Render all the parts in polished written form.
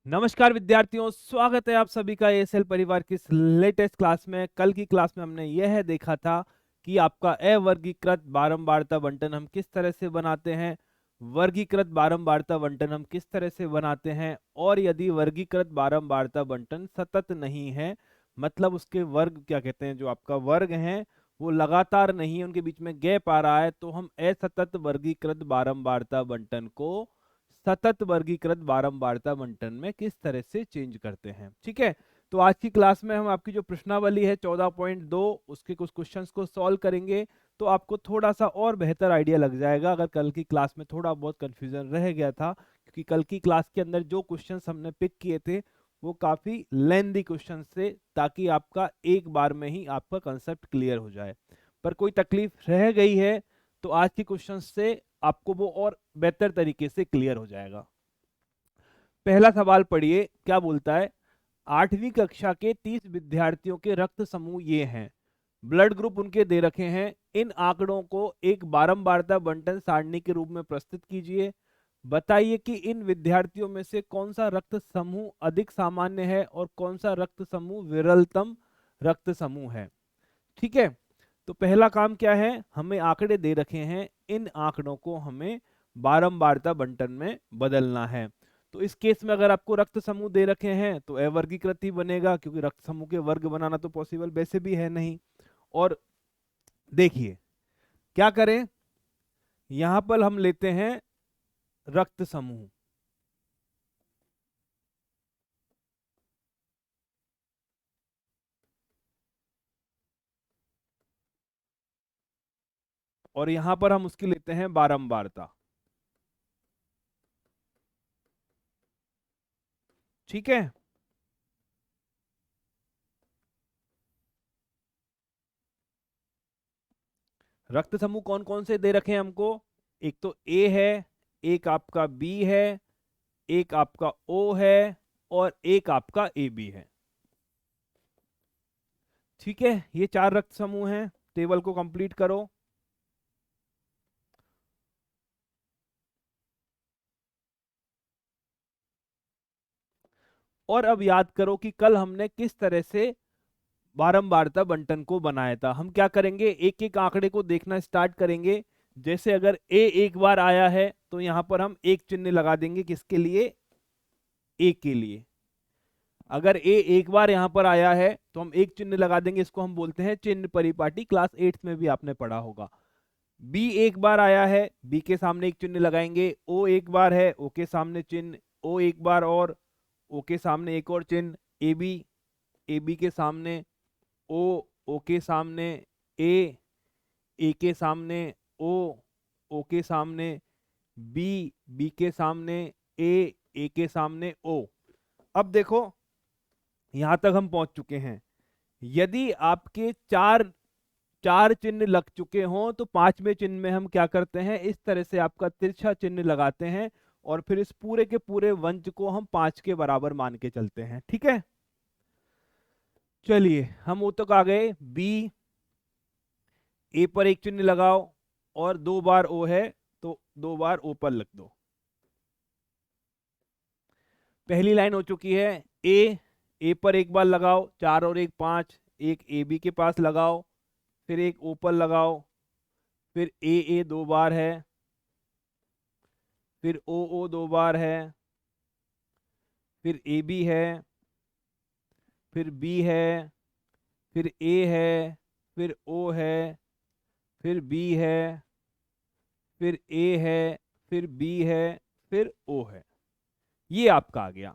नमस्कार विद्यार्थियों, स्वागत है आप सभी का एएसएल परिवार की इस लेटेस्ट क्लास में। कल की क्लास में हमने यह देखा था कि आपका अवर्गीकृत बारंबारता बंटन हम किस तरह से बनाते हैं, वर्गीकृत बारंबारता बंटन हम किस तरह से बनाते हैं, और यदि वर्गीकृत बारंबारता बंटन सतत नहीं है, मतलब उसके वर्ग क्या कहते हैं, जो आपका वर्ग है वो लगातार नहीं है, उनके बीच में गैप आ रहा है, तो हम असतत वर्गीकृत बारंबारता बंटन को सतत वर्गीकृत बारंबारता बंटन में किस तरह से चेंज करते हैं। ठीक है, तो आज की क्लास में हम आपकी जो प्रश्नावली है 14.2 उसके कुछ क्वेश्चंस को सॉल्व करेंगे, तो आपको थोड़ा सा और बेहतर आइडिया लग जाएगा अगर कल की क्लास में थोड़ा बहुत कंफ्यूजन रह गया था, क्योंकि कल की क्लास के अंदर जो क्वेश्चंस हमने पिक किए थे वो काफी लेंदी क्वेश्चन थे, ताकि आपका एक बार में ही आपका कंसेप्ट क्लियर हो जाए। पर कोई तकलीफ रह गई है तो आज के क्वेश्चन से आपको वो और बेहतर तरीके से क्लियर हो जाएगा। पहला सवाल पढ़िए, क्या बोलता है। 8वीं कक्षा के 30 विद्यार्थियों के रक्त समूह ये हैं, ब्लड ग्रुप उनके दे रखे हैं। इन आंकड़ों को एक बारंबारता बंटन सारणी के रूप में प्रस्तुत कीजिए। बताइए कि इन विद्यार्थियों में से कौन सा रक्त समूह अधिक सामान्य है और कौन सा रक्त समूह विरलतम रक्त समूह है। ठीक है, तो पहला काम क्या है, हमें आंकड़े दे रखे हैं, इन आंकड़ों को हमें बारंबारता बंटन में बदलना है। तो इस केस में अगर आपको रक्त समूह दे रखे हैं तो अवर्गीकृत ही बनेगा, क्योंकि रक्त समूह के वर्ग बनाना तो पॉसिबल वैसे भी है नहीं। और देखिए क्या करें, यहां पर हम लेते हैं रक्त समूह, और यहां पर हम उसकी लेते हैं बारंबारता। ठीक है, रक्त समूह कौन कौन से दे रखे हैं हमको, एक तो ए है, एक आपका बी है, एक आपका ओ है, और एक आपका ए बी है। ठीक है, ये 4 रक्त समूह हैं। टेबल को कंप्लीट करो। और अब याद करो कि कल हमने किस तरह से बारंबारता बंटन को बनाया था। हम क्या करेंगे, एक एक आंकड़े को देखना स्टार्ट करेंगे। जैसे अगर ए एक बार आया है तो यहां पर हम एक चिन्ह लगा देंगे, किसके लिए, ए के लिए। अगर ए एक बार यहां पर आया है तो हम एक चिन्ह लगा देंगे, इसको हम बोलते हैं चिन्ह परिपाटी, क्लास 8 में भी आपने पढ़ा होगा। बी एक बार आया है, बी के सामने एक चिन्ह लगाएंगे। ओ एक बार है, ओ के सामने चिन्ह। ओ एक बार और, ओ के सामने एक और चिन्ह। ए बी, ए बी के सामने ओ, ओ के सामने ए, ए के सामने ओ, ओ के सामने बी, बी के सामने ए के सामने ओ। अब देखो यहां तक हम पहुंच चुके हैं। यदि आपके चार चार चिन्ह लग चुके हों तो पांचवें चिन्ह में हम क्या करते हैं, इस तरह से आपका तिरछा चिन्ह लगाते हैं, और फिर इस पूरे के पूरे वंश को हम 5 के बराबर मान के चलते हैं। ठीक है, चलिए हम वो तक आ गए। बी, ए पर एक चिन्ह लगाओ, और 2 बार ओ है तो 2 बार ओ पर लिख दो। पहली लाइन हो चुकी है। ए, ए पर एक बार लगाओ, 4 और 1 5, एक ए बी के पास लगाओ, फिर एक ओ पर लगाओ, फिर ए 2 बार है, फिर ओ 2 बार है, फिर ए बी है, फिर बी है, फिर ए है, फिर ओ है, फिर बी है, फिर ए है, फिर बी है, फिर ओ है। ये आपका आ गया।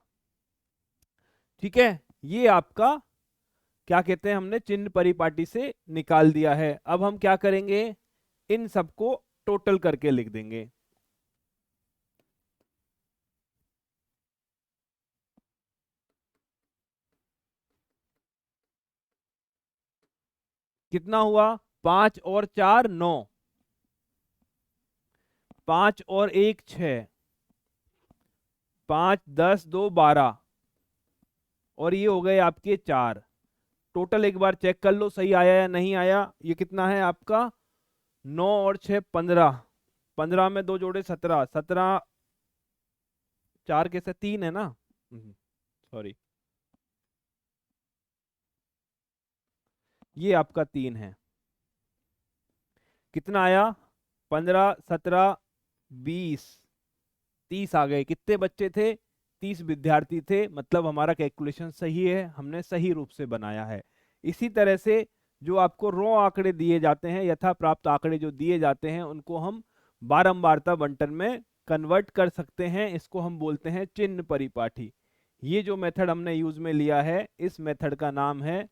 ठीक है, ये आपका क्या कहते हैं, हमने चिन्ह परिपाटी से निकाल दिया है। अब हम क्या करेंगे, इन सबको टोटल करके लिख देंगे। कितना हुआ, 5 और 4 9, 5 और 1 6, 5 10 2 12, और ये हो गए आपके 4। टोटल एक बार चेक कर लो सही आया या नहीं आया। ये कितना है आपका, 9 और 6 15, 15 में 2 जोड़े 17, 17 4 के से 3 है ना। सॉरी, ये आपका 3 है। कितना आया? 15, 17, 20, 30 आ गए। कितने बच्चे थे? 30 विद्यार्थी थे। मतलब हमारा कैलकुलेशन सही है, हमने सही रूप से बनाया है। इसी तरह से जो आपको रो आंकड़े दिए जाते हैं, यथा प्राप्त आंकड़े जो दिए जाते हैं, उनको हम बारंबारता बंटन में कन्वर्ट कर सकते हैं। इसको हम बोलते हैं चिन्ह परिपाटी। ये जो मेथड हमने यूज में लिया है, इस मेथड का नाम है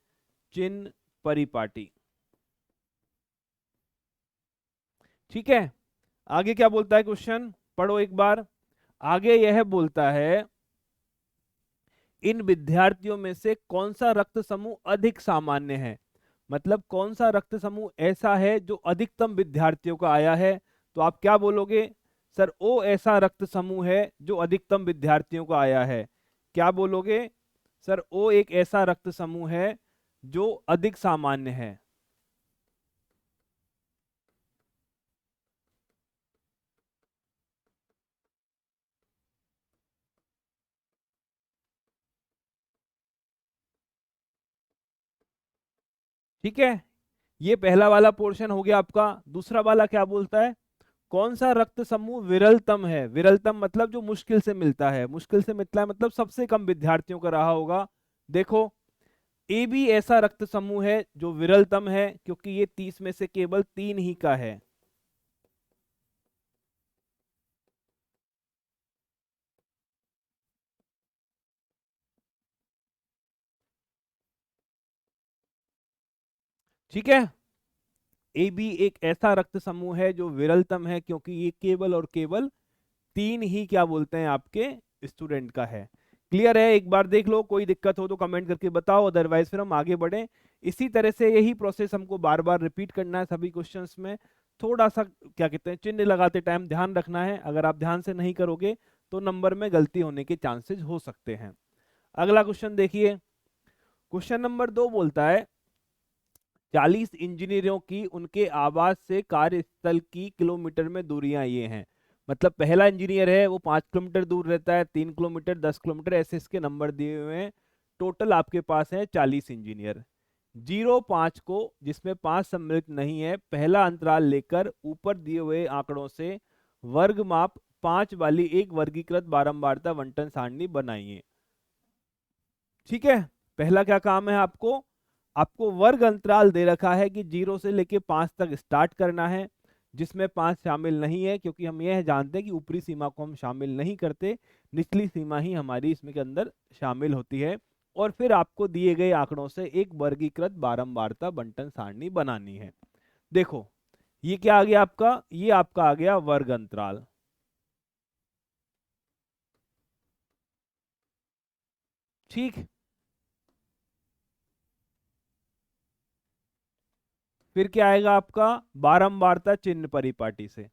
चिन्ह परिपाटी। ठीक है, आगे क्या बोलता है क्वेश्चन, पढ़ो एक बार। आगे यह बोलता है, इन विद्यार्थियों में से कौन सा रक्त समूह अधिक सामान्य है। मतलब कौन सा रक्त समूह ऐसा है जो अधिकतम विद्यार्थियों का आया है। तो आप क्या बोलोगे? सर ओ ऐसा रक्त समूह है जो अधिकतम विद्यार्थियों का आया है। क्या बोलोगे? सर ओ एक ऐसा रक्त समूह है जो अधिक सामान्य है। ठीक है, ये पहला वाला पोर्शन हो गया आपका। दूसरा वाला क्या बोलता है? कौन सा रक्त समूह विरलतम है। विरलतम मतलब जो मुश्किल से मिलता है, मुश्किल से मिलता है मतलब सबसे कम विद्यार्थियों का रहा होगा। देखो, ए भी ऐसा रक्त समूह है जो विरलतम है, क्योंकि ये 30 में से केवल 3 ही का है। ठीक है, ए बी एक ऐसा रक्त समूह है जो विरलतम है, क्योंकि ये केवल और केवल 3 ही क्या बोलते हैं आपके स्टूडेंट का है। क्लियर है? एक बार देख लो, कोई दिक्कत हो तो कमेंट करके बताओ, अदरवाइज फिर हम आगे बढ़े। इसी तरह से यही प्रोसेस हमको बार बार रिपीट करना है सभी क्वेश्चंस में। थोड़ा सा क्या कहते हैं, चिन्ह लगाते टाइम ध्यान रखना है। अगर आप ध्यान से नहीं करोगे तो नंबर में गलती होने के चांसेस हो सकते हैं। अगला क्वेश्चन देखिए। क्वेश्चन नंबर 2 बोलता है, 40 इंजीनियरों की उनके आवास से कार्यस्थल की किलोमीटर में दूरियां ये हैं। मतलब पहला इंजीनियर है वो 5 किलोमीटर दूर रहता है, 3 किलोमीटर, 10 किलोमीटर, ऐसे इसके नंबर दिए हुए हैं। टोटल आपके पास है 40 इंजीनियर। 0, 5 को, जिसमें 5 सम्मिलित नहीं है, पहला अंतराल लेकर ऊपर दिए हुए आंकड़ों से वर्ग माप 5 वाली एक वर्गीकृत बारंबारता बंटन सारणी बनाइए। ठीक है, पहला क्या काम है आपको? आपको वर्ग अंतराल दे रखा है कि 0 से लेके 5 तक स्टार्ट करना है, जिसमें 5 शामिल नहीं है, क्योंकि हम यह जानते हैं कि ऊपरी सीमा को हम शामिल नहीं करते, निचली सीमा ही हमारी इसमें के अंदर शामिल होती है। और फिर आपको दिए गए आंकड़ों से एक वर्गीकृत बारंबारता बंटन सारणी बनानी है। देखो, ये क्या आ गया आपका? ये आपका आ गया वर्ग अंतराल। ठीक, फिर क्या आएगा आपका? बारंबारता चिन्ह परिपाटी से।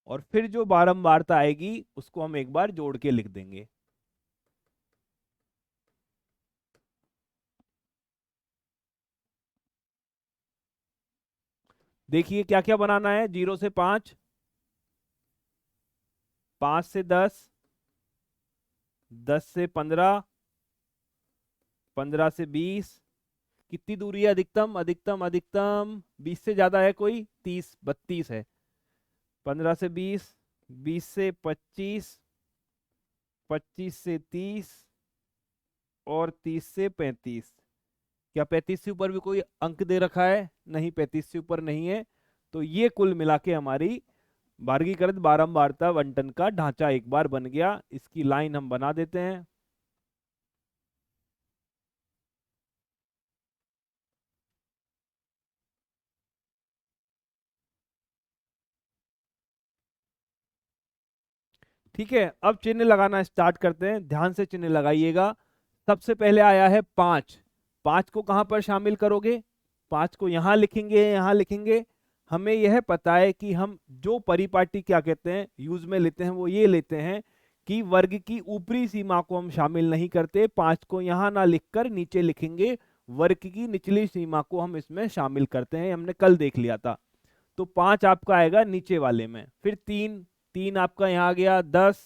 और फिर जो बारंबारता आएगी उसको हम एक बार जोड़ के लिख देंगे। देखिए क्या क्या बनाना है। 0 से 5, 5 से 10, 10 से 15, 15 से 20। कितनी दूरी है अधिकतम? अधिकतम अधिकतम 20 से ज्यादा है कोई? 30, 32 है। 15 से 20, 20 से 25, 25 से 30 और 30 से 35। क्या 35 से ऊपर भी कोई अंक दे रखा है? नहीं, 35 से ऊपर नहीं है। तो ये कुल मिला के हमारी वर्गीकृत बारंबारता बंटन का ढांचा एक बार बन गया। इसकी लाइन हम बना देते हैं। ठीक है, अब चिन्ह लगाना स्टार्ट करते हैं। ध्यान से चिन्ह लगाइएगा। सबसे पहले आया है 5। 5 को कहां पर शामिल करोगे? 5 को यहां लिखेंगे, यहां लिखेंगे। हमें यह पता है कि हम जो परिपाटी क्या कहते हैं यूज में लेते हैं, वो ये लेते हैं कि वर्ग की ऊपरी सीमा को हम शामिल नहीं करते, 5 को यहां ना लिखकर नीचे लिखेंगे, वर्ग की निचली सीमा को हम इसमें शामिल करते हैं, हमने कल देख लिया था। तो 5 आपका आएगा नीचे वाले में, फिर 3, 3 आपका यहाँ आ गया, 10,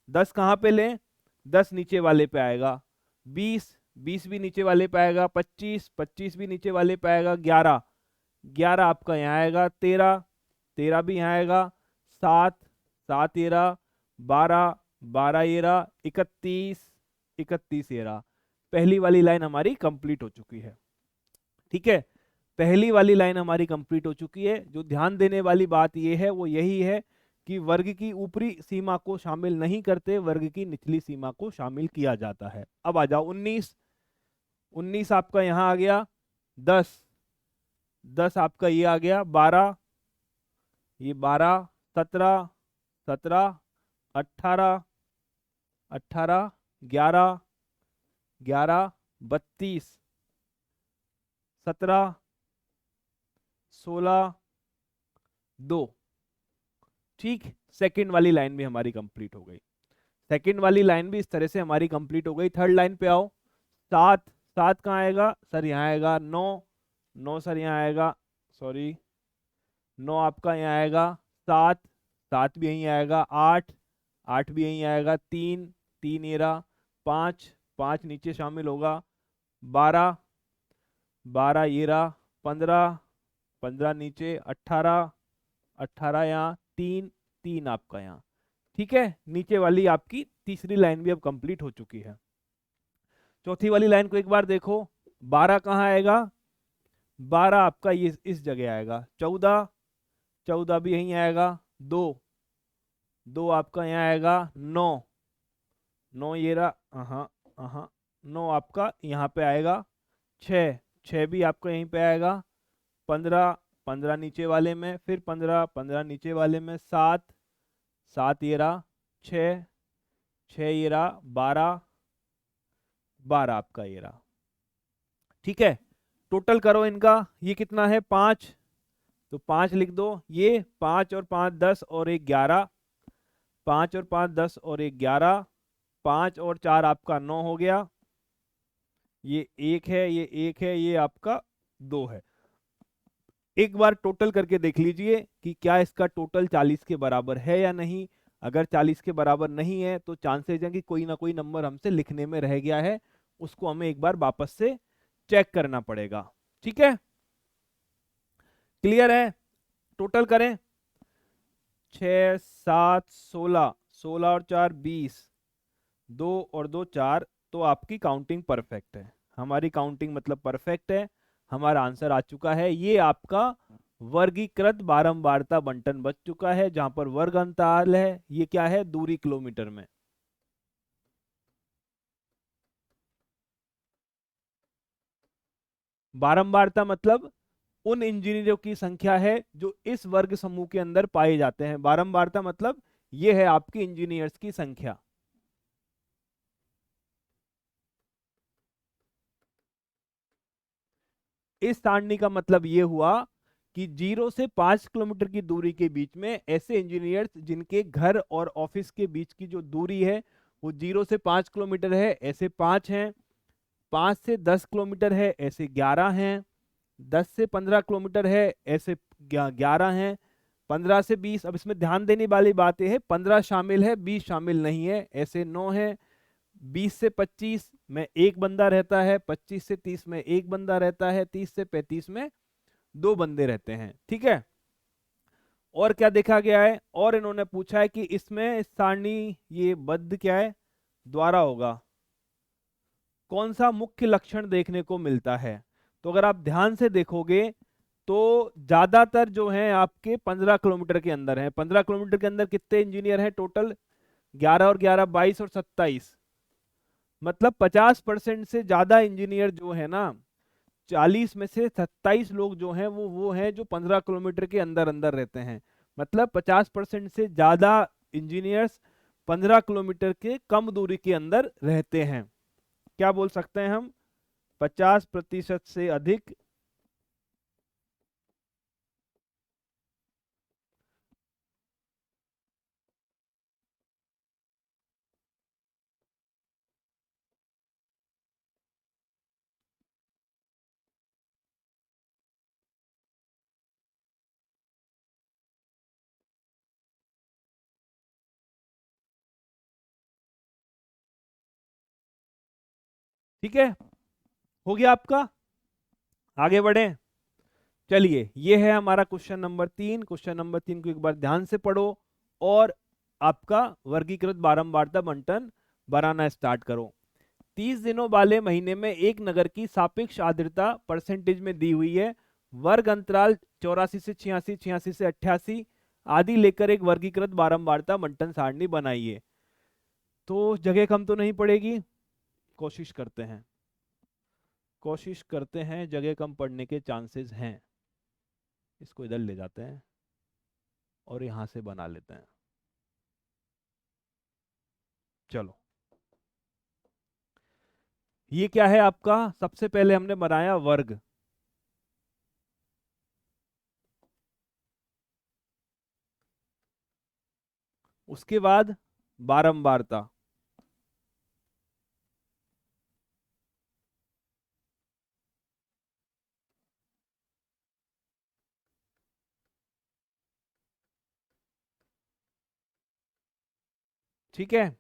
10 कहाँ पे लें, 10 नीचे वाले पे आएगा, 20, 20 भी नीचे वाले पे आएगा, 25, 25 भी नीचे वाले पे आएगा, 11, 11 आपका यहाँ आएगा, 13, 13 भी यहाँ आएगा, 7, 7 ये रहा, 12, 12 ये रहा, 31, 31 ये रहा। पहली वाली लाइन हमारी कंप्लीट हो चुकी है। ठीक है, पहली वाली लाइन हमारी कंप्लीट हो चुकी है। जो ध्यान देने वाली बात यह है वो यही है कि वर्ग की ऊपरी सीमा को शामिल नहीं करते, वर्ग की निचली सीमा को शामिल किया जाता है। अब आ जाओ 19, 19 आपका यहाँ आ गया, 10, 10 आपका ये आ गया, 12, ये 12, 17, 17, 18, 18, 11, 11, 32, 17, 16, 2। ठीक, सेकंड वाली लाइन भी हमारी कंप्लीट हो गई। सेकंड वाली लाइन भी इस तरह से हमारी कंप्लीट हो गई। थर्ड लाइन पे आओ, 7, 7 कहाँ आएगा सर, यहाँ आएगा, 9, 9 सर यहाँ आएगा, सॉरी 9 आपका यहाँ आएगा, 7, 7 भी यहीं आएगा, 8, 8 भी यहीं आएगा, 3, 3 ये रहा, 5, 5 नीचे शामिल होगा, 12, 12 ये रहा, 15, 15 नीचे, 18, 18 यहाँ, 3, 3 आपका यहाँ। ठीक है, नीचे वाली आपकी तीसरी लाइन भी अब कंप्लीट हो चुकी है। चौथी वाली लाइन को एक बार देखो, 12 कहाँ आएगा, 12 आपका ये इस जगह आएगा, 14, 14 भी यहीं आएगा, 2, 2 आपका यहाँ आएगा, 9, 9 ये रहा, हाँ हाँ, 9 आपका यहाँ पे आएगा, 6, 6 भी आपका यहीं पे आएगा, 15, 15 नीचे वाले में, फिर 15, 15 नीचे वाले में, 7, 7 ये रहा, 6, 6 ये रहा, 12, 12 आपका ये रहा। ठीक है, टोटल करो इनका, ये कितना है 5, तो 5 लिख दो, ये 5 और 5 10 और 1 11, 5 और 5 10 और 1 11, 5 और 4 आपका 9 हो गया, ये 1 है, ये 1 है, ये आपका 2 है। एक बार टोटल करके देख लीजिए कि क्या इसका टोटल 40 के बराबर है या नहीं। अगर 40 के बराबर नहीं है तो चांसेस हैं कि कोई ना कोई नंबर हमसे लिखने में रह गया है, उसको हमें एक बार वापस से चेक करना पड़ेगा। ठीक है, क्लियर है, टोटल करें, 6 7 16, 16 और 4 20, 2 और 2 4, तो आपकी काउंटिंग परफेक्ट है, हमारी काउंटिंग मतलब परफेक्ट है, हमारा आंसर आ चुका है। ये आपका वर्गीकृत बारंबारता बंटन बच चुका है, जहां पर वर्ग अंतराल है, ये क्या है, दूरी किलोमीटर में। बारंबारता मतलब उन इंजीनियरों की संख्या है जो इस वर्ग समूह के अंदर पाए जाते हैं। बारंबारता मतलब ये है आपकी इंजीनियर्स की संख्या। इस सारणी का मतलब ये हुआ कि 0 से 5 किलोमीटर की दूरी के बीच में ऐसे इंजीनियर्स जिनके घर और ऑफिस के बीच की जो दूरी है वो 0 से 5 किलोमीटर है, ऐसे 5 हैं। 5 से 10 किलोमीटर है, ऐसे 11 हैं। 10 से 15 किलोमीटर है, ऐसे 11 हैं। 15 से 20, अब इसमें ध्यान देने वाली बात यह है 15 शामिल है 20 शामिल नहीं है, ऐसे 9 है। 20 से 25 में एक बंदा रहता है, 25 से 30 में एक बंदा रहता है, 30 से 35 में 2 बंदे रहते हैं। ठीक है, और क्या देखा गया है, और इन्होंने पूछा है कि इसमें सारणी ये बद्ध क्या है, द्वारा होगा, कौन सा मुख्य लक्षण देखने को मिलता है। तो अगर आप ध्यान से देखोगे तो ज्यादातर जो है आपके 15 किलोमीटर के अंदर है। 15 किलोमीटर के अंदर कितने इंजीनियर हैं टोटल, 11 और 11 22 और 27, मतलब 50% से ज्यादा इंजीनियर जो है ना, 40 में से 27 लोग जो हैं वो हैं जो 15 किलोमीटर के अंदर अंदर रहते हैं। मतलब 50% से ज्यादा इंजीनियर्स 15 किलोमीटर के कम दूरी के अंदर रहते हैं। क्या बोल सकते हैं हम, 50% से अधिक ठीक है, हो गया आपका। आगे बढ़े, चलिए ये है हमारा क्वेश्चन नंबर 3 को एक बार ध्यान से पढ़ो और आपका वर्गीकृत बारंबारता बंटन बनाना स्टार्ट करो। 30 दिनों वाले महीने में एक नगर की सापेक्ष आर्द्रता परसेंटेज में दी हुई है। वर्ग अंतराल 84 से 86, 86 से 88 आदि लेकर एक वर्गीकृत बारंबारता बंटन सारणी बनाइए। तो जगह कम तो नहीं पड़ेगी, कोशिश करते हैं, जगह कम पड़ने के चांसेस हैं। इसको इधर ले जाते हैं और यहां से बना लेते हैं। चलो, ये क्या है आपका, सबसे पहले हमने बनाया वर्ग, उसके बाद बारंबारता, ठीक है।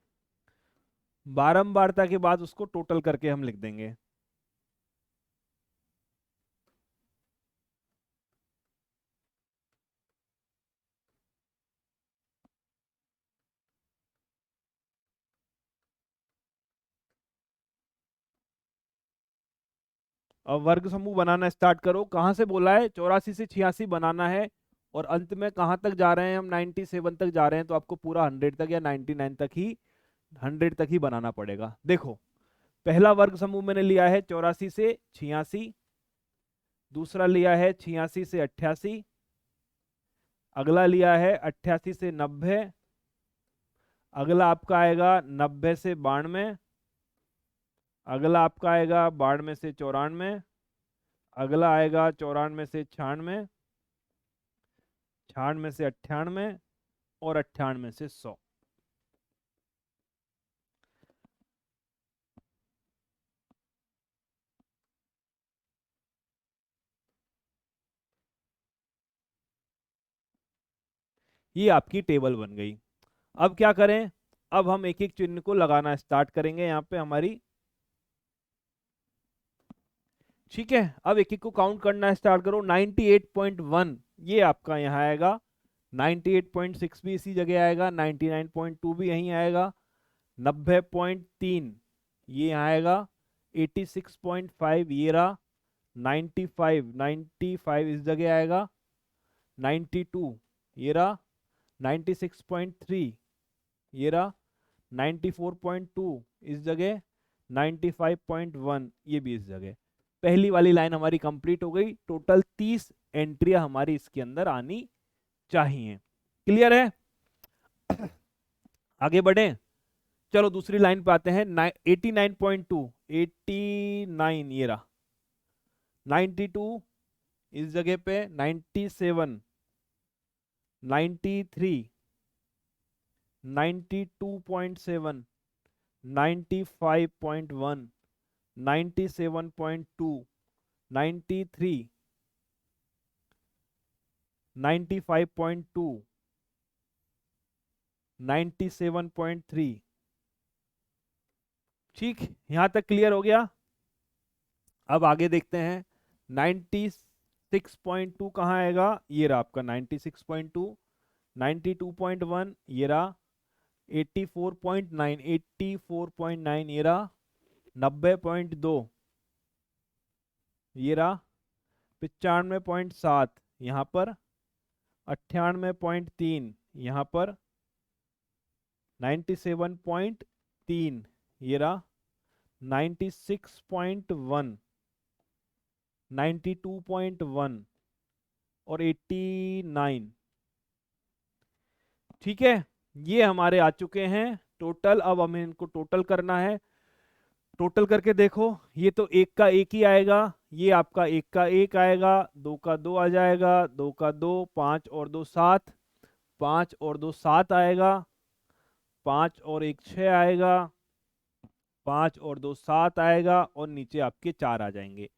बारंबारता के बाद उसको टोटल करके हम लिख देंगे। अब वर्ग समूह बनाना स्टार्ट करो। कहां से बोला है, 84 से 86 बनाना है और अंत में कहां तक जा रहे हैं हम, 97 तक जा रहे हैं, तो आपको पूरा 100 तक या 99 तक ही, 100 तक ही बनाना पड़ेगा। देखो, पहला वर्ग समूह मैंने लिया है 84 से 86, दूसरा लिया है 86 से 88, अगला लिया है 88 से 90, अगला आपका आएगा 90 से 92, अगला आपका आएगा 92 से 94, अगला आएगा 94 से 96, 96 से 98 और 98 से 100। ये आपकी टेबल बन गई। अब क्या करें, अब हम एक एक चिन्ह को लगाना स्टार्ट करेंगे यहाँ पे हमारी, ठीक है। अब एक एक को काउंट करना स्टार्ट करो। 98.1 ये आपका यहाँ आएगा, 98.6 भी इसी जगह आएगा, 99.2 भी यहीं आएगा, 90.3 ये यहाँ आएगा, 86.5 ये रहा, 95 इस जगह आएगा, 92 ये रहा, 96.3 ये रहा, 94.2 इस जगह, 95.1 ये भी इस जगह। पहली वाली लाइन हमारी कंप्लीट हो गई। टोटल 30 एंट्रियां हमारी इसके अंदर आनी चाहिए। क्लियर है? आगे बढ़े, चलो दूसरी लाइन पे आते हैं। 89.2, 89 ये रहा, 92 इस जगह पे, 97, 93, 92.7, 95.1, 97.2, 93, 95.2, 97.3। ठीक, यहां तक क्लियर हो गया। अब आगे देखते हैं, 96.2 कहाँ आएगा, ये रहा आपका 96.2, 92.1 ये रहा, 84.9, 84.9 ये रहा, 90.2 ये रहा, 95.7 यहाँ पर, 98.3 यहाँ पर, 97.3 ये रहा, 96.1, 92.1 और 89। ठीक है, ये हमारे आ चुके हैं टोटल। अब हमें इनको टोटल करना है। टोटल करके देखो, ये तो एक का एक ही आएगा, ये आपका एक का एक आएगा, दो का दो आ जाएगा, दो का दो, पांच और दो सात, पांच और दो सात आएगा, पांच और एक छः आएगा, पांच और दो सात आएगा और नीचे आपके चार आ जाएंगे।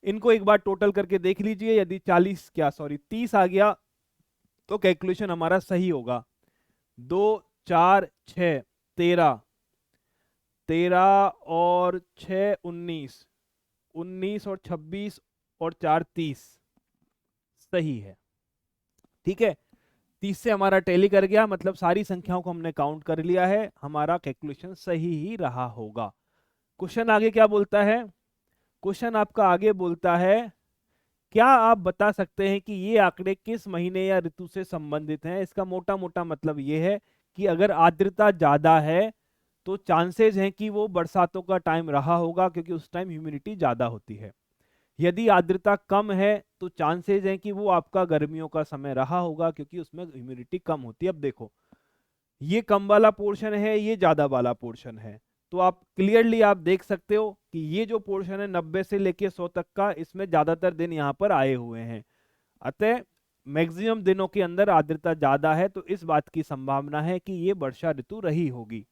इनको एक बार टोटल करके देख लीजिए, यदि 40 क्या सॉरी 30 आ गया तो कैलकुलेशन हमारा सही होगा। दो चार छ 13, 13 और 6 19, 19 और 26 और 4 30, सही है। ठीक है, 30 से हमारा टैली कर गया, मतलब सारी संख्याओं को हमने काउंट कर लिया है, हमारा कैलकुलेशन सही ही रहा होगा। क्वेश्चन आगे क्या बोलता है? क्वेश्चन आपका आगे बोलता है, क्या आप बता सकते हैं कि ये आंकड़े किस महीने या ऋतु से संबंधित हैं? इसका मोटा मोटा मतलब ये है कि अगर आर्द्रता ज्यादा है तो चांसेस हैं कि वो बरसातों का टाइम रहा होगा, क्योंकि उस टाइम ह्यूमिडिटी ज्यादा होती है। यदि आर्द्रता कम है तो चांसेस हैं कि वो आपका गर्मियों का समय रहा होगा, क्योंकि उसमें ह्यूमिडिटी कम होती है। अब देखो, ये कम वाला पोर्शन है, ये ज्यादा वाला पोर्शन है, तो आप क्लियरली आप देख सकते हो कि ये जो पोर्शन है 90 से लेके 100 तक का, इसमें ज्यादातर दिन यहाँ पर आए हुए हैं। अतः मैक्सिमम दिनों के अंदर आर्द्रता ज्यादा है, तो इस बात की संभावना है कि ये वर्षा ऋतु रही होगी।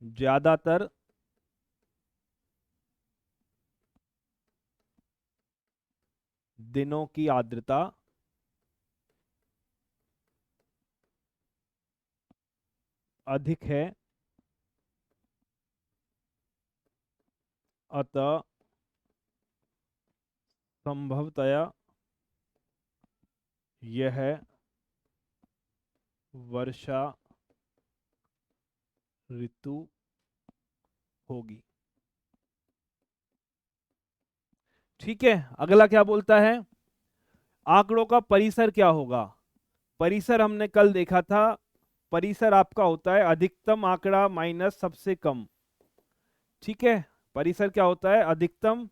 ज्यादातर दिनों की आर्द्रता अधिक है, अतः संभवतया यह वर्षा ऋतु होगी। ठीक है, अगला क्या बोलता है? आंकड़ों का परिसर क्या होगा? परिसर हमने कल देखा था, परिसर आपका होता है अधिकतम आंकड़ा माइनस सबसे कम। ठीक है, परिसर क्या होता है? अधिकतम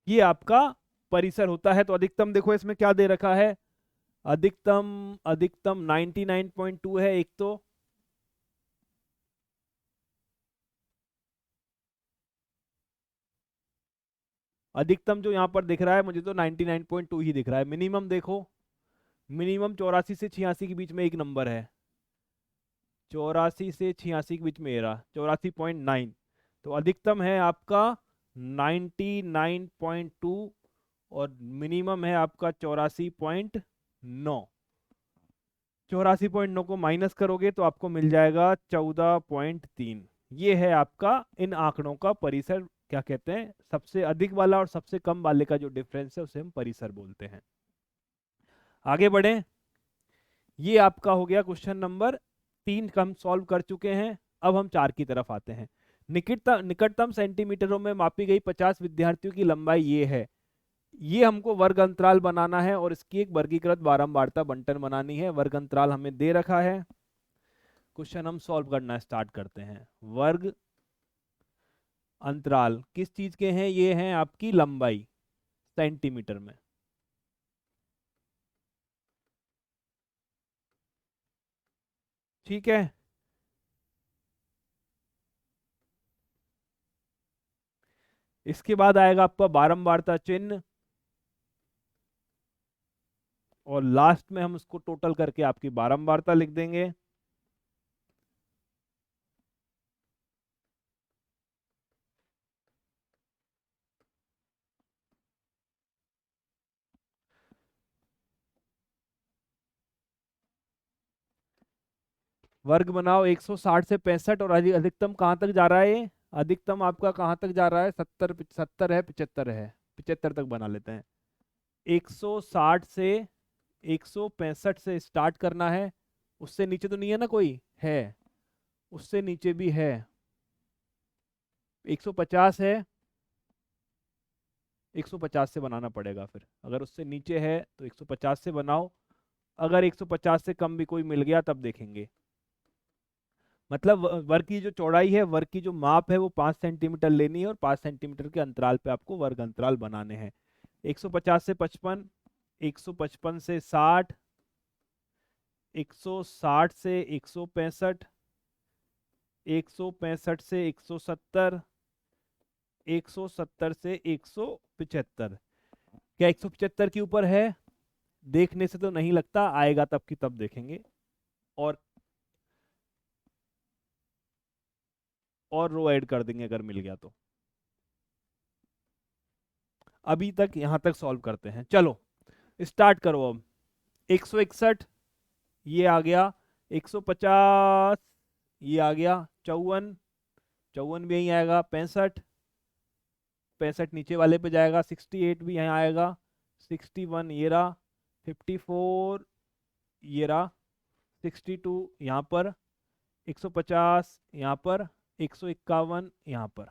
ये आपका परिसर होता है। तो अधिकतम देखो इसमें क्या दे रखा है, अधिकतम अधिकतम 99.2 है एक तो, अधिकतम जो यहाँ पर दिख रहा है मुझे तो 99.2 ही दिख रहा है। मिनिमम देखो, मिनिमम 84 से 86 के बीच में एक नंबर है, 84 से 86 के बीच में ये रहा 84.9, तो अधिकतम है आपका 99.2 और मिनिमम है आपका 84.9। 84.9 को माइनस करोगे तो आपको मिल जाएगा 14.3। ये है आपका इन आंकड़ों का परिसर। क्या कहते हैं, सबसे अधिक वाला और सबसे कम वाले का जो डिफरेंस है उसे हम परिसर बोलते हैं। आगे बढ़ें, ये आपका हो गया क्वेश्चन नंबर 3 का, हम सॉल्व कर चुके हैं। अब हम 4 की तरफ आते हैं। निकटतम निकटतम सेंटीमीटरों में मापी गई 50 विद्यार्थियों की लंबाई ये है। ये हमको वर्ग अंतराल बनाना है और इसकी एक वर्गीकृत बारंबारता बंटन बनानी है। वर्ग अंतराल हमें दे रखा है, क्वेश्चन हम सॉल्व करना स्टार्ट करते हैं। वर्ग अंतराल किस चीज के हैं? ये हैं आपकी लंबाई सेंटीमीटर में। ठीक है, इसके बाद आएगा आपका बारंबारता चिन्ह, और लास्ट में हम उसको टोटल करके आपकी बारंबारता लिख देंगे। वर्ग बनाओ 160 से 65, और अधिकतम कहाँ तक जा रहा है ये? अधिकतम आपका कहाँ तक जा रहा है? 70, 70 है, 75 है, 75 तक बना लेते हैं। 160 से 165 से स्टार्ट करना है, उससे नीचे तो नहीं है ना कोई? है, उससे नीचे भी है। 150 है, 150 से बनाना पड़ेगा फिर। अगर उससे नीचे है तो 150 से बनाओ, अगर 150 से कम भी कोई मिल गया तब देखेंगे। मतलब वर्ग की जो चौड़ाई है, वर्ग की जो माप है वो 5 सेंटीमीटर लेनी है, और 5 सेंटीमीटर के अंतराल पे आपको वर्ग अंतराल बनाने हैं। 150 से 55, 155 से 60, 160 से 165, 165 से 170, 170 से 175। क्या 175 के ऊपर है? देखने से तो नहीं लगता, आएगा तब की तब देखेंगे। और रो ऐड कर देंगे अगर मिल गया तो। अभी तक यहां तक सॉल्व करते हैं, चलो स्टार्ट करो अब। 161 ये आ गया, 150 ये आ गया, 54 54 भी यहीं आएगा, 65 65 नीचे वाले पे जाएगा, 68 भी यहाँ आएगा, 61 ये रहा, 54 ये रहा, 62 यहाँ पर, 150 यहाँ पर, 151 यहाँ पर।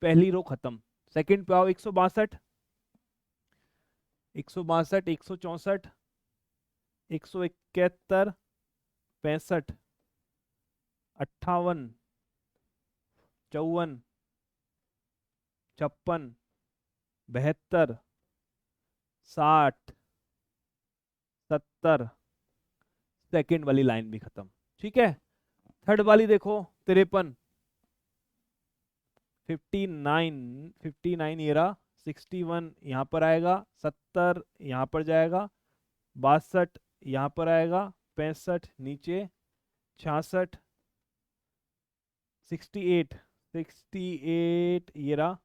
पहली रो खत्म। सेकंड पे आओ, 162 162, 164, 171, 65, 58, 54, 56, 72, 60, 70। सेकंड वाली लाइन भी खत्म। ठीक है, थर्ड वाली देखो, 53, 59, 59 ये रहा, 61 यहाँ पर आएगा, 70 यहाँ पर जाएगा, 62 यहाँ पर आएगा, 65 नीचे, 66, 68, 68 ये रहा,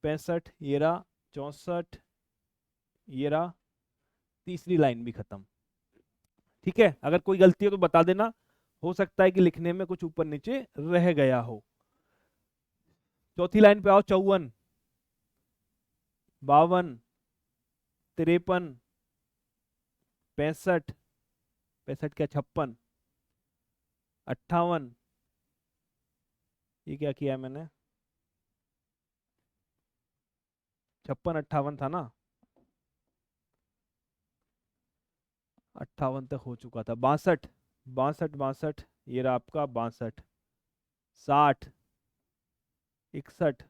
65 ये रहा, 64 ये रहा। तीसरी लाइन भी खत्म। ठीक है, अगर कोई गलती हो तो बता देना, हो सकता है कि लिखने में कुछ ऊपर नीचे रह गया हो। चौथी लाइन पे आओ, 54, 52, 53, 65, 65 क्या 56, 58, ये क्या किया मैंने, 56 58 था ना, 58 तक हो चुका था, 62, 62, 62 ये रहा आपका, 62, 60, 61,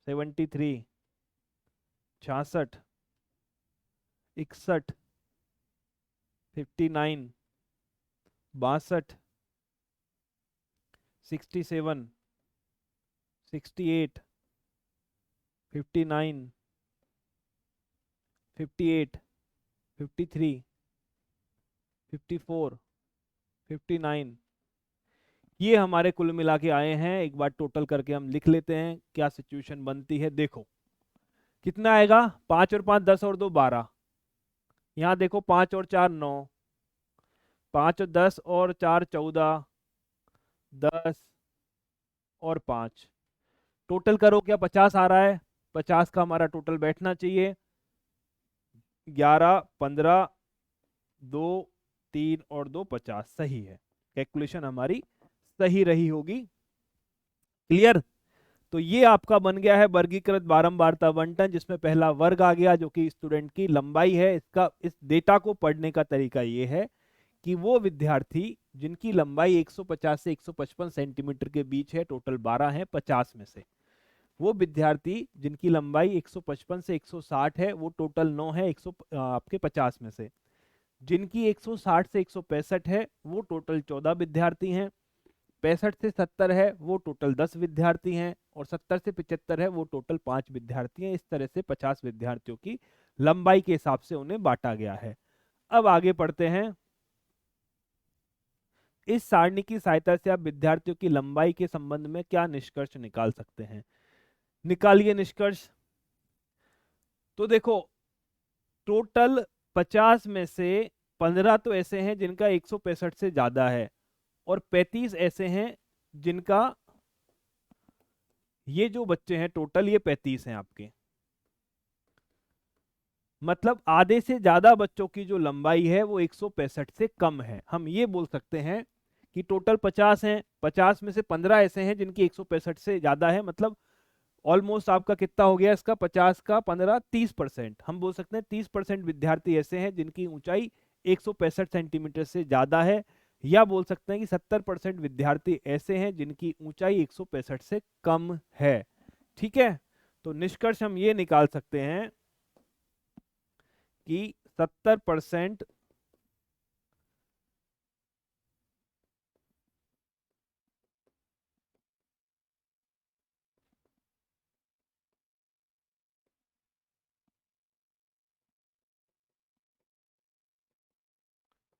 73, 66, 61, 59, 62, 67, 68, 59, 58, 53, 54, 59। ये हमारे कुल मिला के आए हैं। एक बार टोटल करके हम लिख लेते हैं क्या सिचुएशन बनती है। देखो कितना आएगा, 5 और 5 10 और 2 12। यहाँ देखो 5 और 4 9, 5 और 10 और 4 14, 10 और 5, टोटल करो क्या 50 आ रहा है। 50 का हमारा टोटल बैठना चाहिए। 11 15 2 3 और 2 50 सही है। कैलकुलेशन हमारी सही रही होगी। क्लियर। तो ये आपका बन गया है वर्गीकृत बारंबारता बंटन, जिसमें पहला वर्ग आ गया जो कि स्टूडेंट की लंबाई है। इसका इस डेटा को पढ़ने का तरीका ये है कि वो विद्यार्थी जिनकी लंबाई 150 से 155 सेंटीमीटर के बीच है, टोटल 12 है 50 में से, वो विद्यार्थी जिनकी लंबाई 155 से 160 है, वो टोटल 9 है 100 आपके 50 में से। जिनकी 160 से 165 है वो टोटल 14 विद्यार्थी हैं। 65 से 70 है वो टोटल 10 विद्यार्थी हैं। और 70 से 75 है वो टोटल 5 विद्यार्थी हैं। इस तरह से 50 विद्यार्थियों की लंबाई के हिसाब से उन्हें बांटा गया है। अब आगे पढ़ते हैं। इस सारणी की सहायता से आप विद्यार्थियों की लंबाई के संबंध में क्या निष्कर्ष निकाल सकते हैं। निकालिए निष्कर्ष। तो देखो टोटल 50 में से 15 तो ऐसे हैं जिनका 165 से ज्यादा है, और 35 ऐसे हैं जिनका, ये जो बच्चे हैं टोटल ये 35 हैं आपके, मतलब आधे से ज्यादा बच्चों की जो लंबाई है वो 165 से कम है। हम ये बोल सकते हैं कि टोटल 50 हैं, 50 में से 15 ऐसे हैं जिनकी 165 से ज्यादा है, मतलब ऑलमोस्ट आपका कितना हो गया इसका, 50 का 15 30%। हम बोल सकते हैं 30% विद्यार्थी ऐसे हैं जिनकी ऊंचाई 165 सेंटीमीटर से ज्यादा है, या बोल सकते हैं कि 70% विद्यार्थी ऐसे हैं जिनकी ऊंचाई 165 से कम है। ठीक है, तो निष्कर्ष हम ये निकाल सकते हैं कि 70%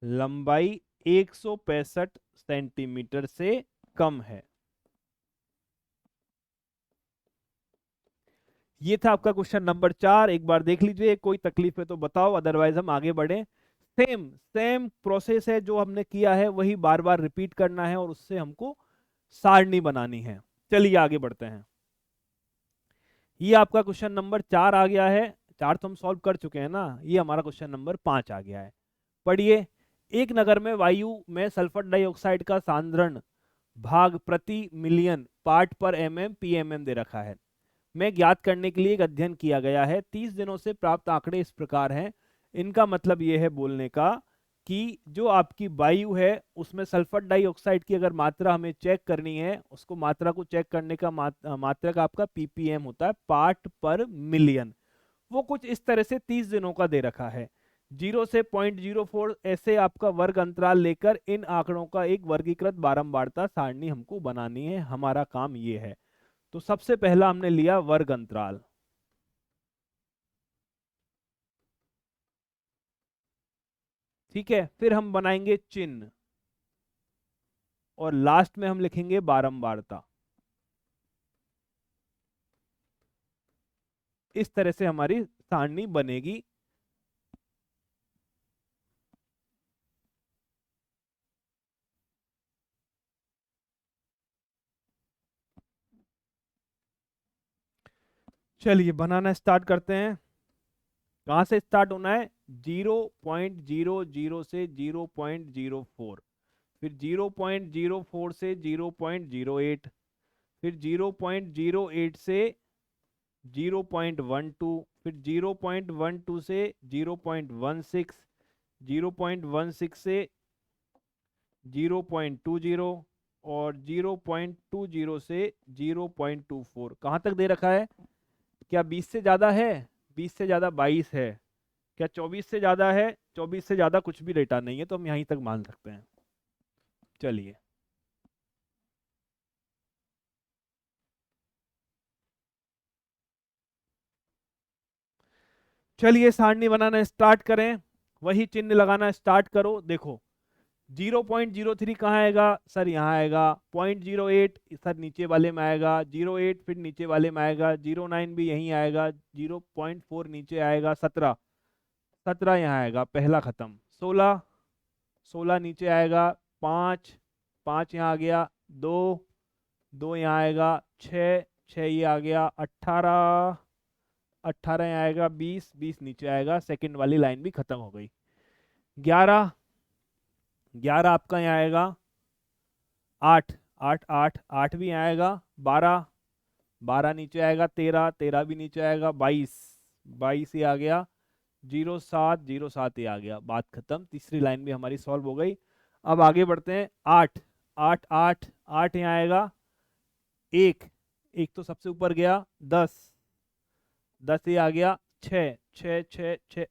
लंबाई 165 सेंटीमीटर से कम है। ये था आपका क्वेश्चन नंबर 4। एक बार देख लीजिए, कोई तकलीफ है तो बताओ, अदरवाइज हम आगे बढ़े। सेम सेम प्रोसेस है, जो हमने किया है वही बार बार रिपीट करना है और उससे हमको सारणी बनानी है। चलिए आगे बढ़ते हैं। ये आपका क्वेश्चन नंबर 4 आ गया है। 4 तो हम सॉल्व कर चुके हैं ना, ये हमारा क्वेश्चन नंबर 5 आ गया है। पढ़िए। एक नगर में वायु में सल्फर डाइऑक्साइड का सांद्रण भाग प्रति मिलियन पार्ट पर एमएम पीएमएम दे रखा है। में ज्ञात करने के लिए एक अध्ययन किया गया है। 30 दिनों से प्राप्त आंकड़े इस प्रकार हैं। इनका मतलब ये है बोलने का कि जो आपकी वायु है उसमें सल्फर डाइऑक्साइड की अगर मात्रा हमें चेक करनी है, उसको मात्रा को चेक करने का मात्रक आपका पीपीएम होता है, पार्ट पर मिलियन। वो कुछ इस तरह से 30 दिनों का दे रखा है। 0 से 0.04 ऐसे आपका वर्ग अंतराल लेकर इन आंकड़ों का एक वर्गीकृत बारंबारता सारणी हमको बनानी है। हमारा काम ये है। तो सबसे पहला हमने लिया वर्ग अंतराल। ठीक है, फिर हम बनाएंगे चिन्ह और लास्ट में हम लिखेंगे बारंबारता। इस तरह से हमारी सारणी बनेगी। चलिए बनाना स्टार्ट करते हैं। कहां से स्टार्ट होना है? 0.00 से 0.04, फिर 0.04 से 0.08, फिर 0.08 से 0.12, फिर 0.12 से 0.16, 0.16 से 0.20 और 0.20 से 0.24। कहाँ तक दे रखा है? क्या 20 से ज़्यादा है? 20 से ज़्यादा 22 है। क्या 24 से ज़्यादा है? 24 से ज़्यादा कुछ भी डेटा नहीं है, तो हम यहीं तक मान सकते हैं। चलिए चलिए सारणी बनाना स्टार्ट करें। वही चिन्ह लगाना स्टार्ट करो। देखो 0.03 कहाँ आएगा सर? यहाँ आएगा। 0.08 सर नीचे वाले में आएगा। 0.8 फिर नीचे वाले में आएगा। 0.9 भी यहीं आएगा। 0.4 नीचे आएगा। 17, 17 यहाँ आएगा, पहला खत्म। 16, 16 नीचे आएगा। 5, 5 यहाँ आ गया। 2, 2 यहाँ आएगा। 6, 6 ये आ गया। 18, 18 यहाँ आएगा। 20, 20 नीचे आएगा। सेकंड वाली लाइन भी खत्म हो गई। 11, 11 आपका यहाँ आएगा। 8, 8, 8, 8 भी यहाँ आएगा। 12, 12 नीचे आएगा। 13, 13 भी नीचे आएगा। 22, 22 ही आ गया। 07, 07 ही आ गया। बात खत्म। तीसरी लाइन भी हमारी सॉल्व हो गई। अब आगे बढ़ते हैं। 8, 8, 8, 8 यहाँ आएगा। 1, 1 तो सबसे ऊपर गया। 10, 10 ही आ गया। 6, 6, 6, 6,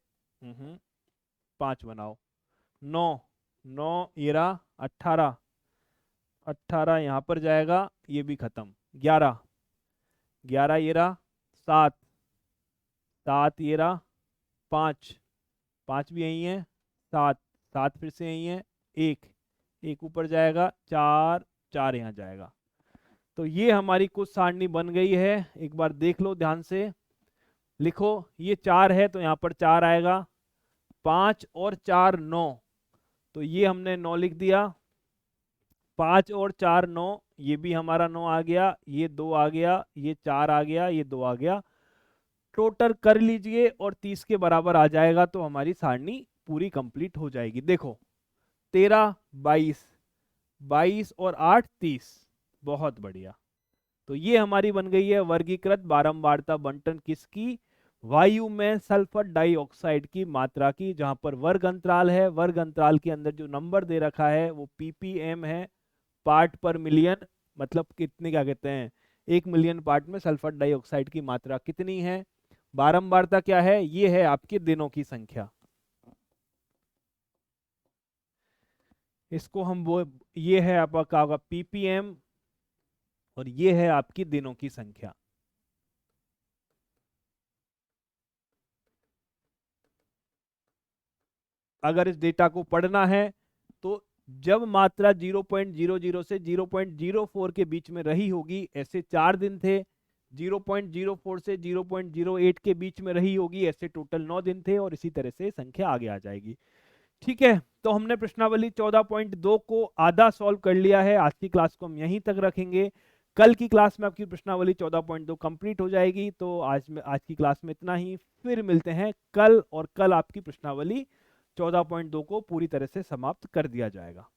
5 बनाओ। 9, 9 ये रहा। 18, 18 यहाँ पर जाएगा, ये भी खत्म। 11, 11 ये रहा। 7, 7 ये रहा। 5, 5 भी यही है। 7, 7 फिर से यही है। 1, 1 ऊपर जाएगा। 4, 4 यहाँ जाएगा। तो ये हमारी कुछ सारणी बन गई है। एक बार देख लो ध्यान से। लिखो, ये 4 है तो यहाँ पर 4 आएगा। 5 और 4 9, तो ये हमने 9 लिख दिया। 5 और 4 9, ये भी हमारा 9 आ गया। ये 2 आ गया। ये 4 आ गया। ये 2 आ गया। टोटल कर लीजिए और 30 के बराबर आ जाएगा तो हमारी सारणी पूरी कंप्लीट हो जाएगी। देखो 13, 22, 22 और 8 30। बहुत बढ़िया। तो ये हमारी बन गई है वर्गीकृत बारंबारता बंटन किसकी? वायु में सल्फर डाइऑक्साइड की मात्रा की। जहां पर वर्ग अंतराल है, वर्ग अंतराल के अंदर जो नंबर दे रखा है वो पीपीएम है, पार्ट पर मिलियन। मतलब कितने, क्या कहते हैं, 1 मिलियन पार्ट में सल्फर डाइऑक्साइड की मात्रा कितनी है। बारंबारता क्या है? ये है आपके दिनों की संख्या। इसको हम वो, ये है आपका पीपीएम और ये है आपकी दिनों की संख्या। अगर इस डेटा को पढ़ना है तो जब मात्रा 0.00 से 0.04 के बीच में रही होगी, ऐसे 4 दिन थे। 0.04 से 0.08 के बीच में रही होगी, ऐसे टोटल 9 दिन थे, और इसी तरह से संख्या आगे आ जाएगी। ठीक है, तो हमने प्रश्नावली 14.2 को आधा सॉल्व कर लिया है। आज की क्लास को हम यहीं तक रखेंगे। कल की क्लास में आपकी प्रश्नावली 14.2 कंप्लीट हो जाएगी। तो आज की क्लास में इतना ही। फिर मिलते हैं कल, और कल आपकी प्रश्नावली 14.2 को पूरी तरह से समाप्त कर दिया जाएगा।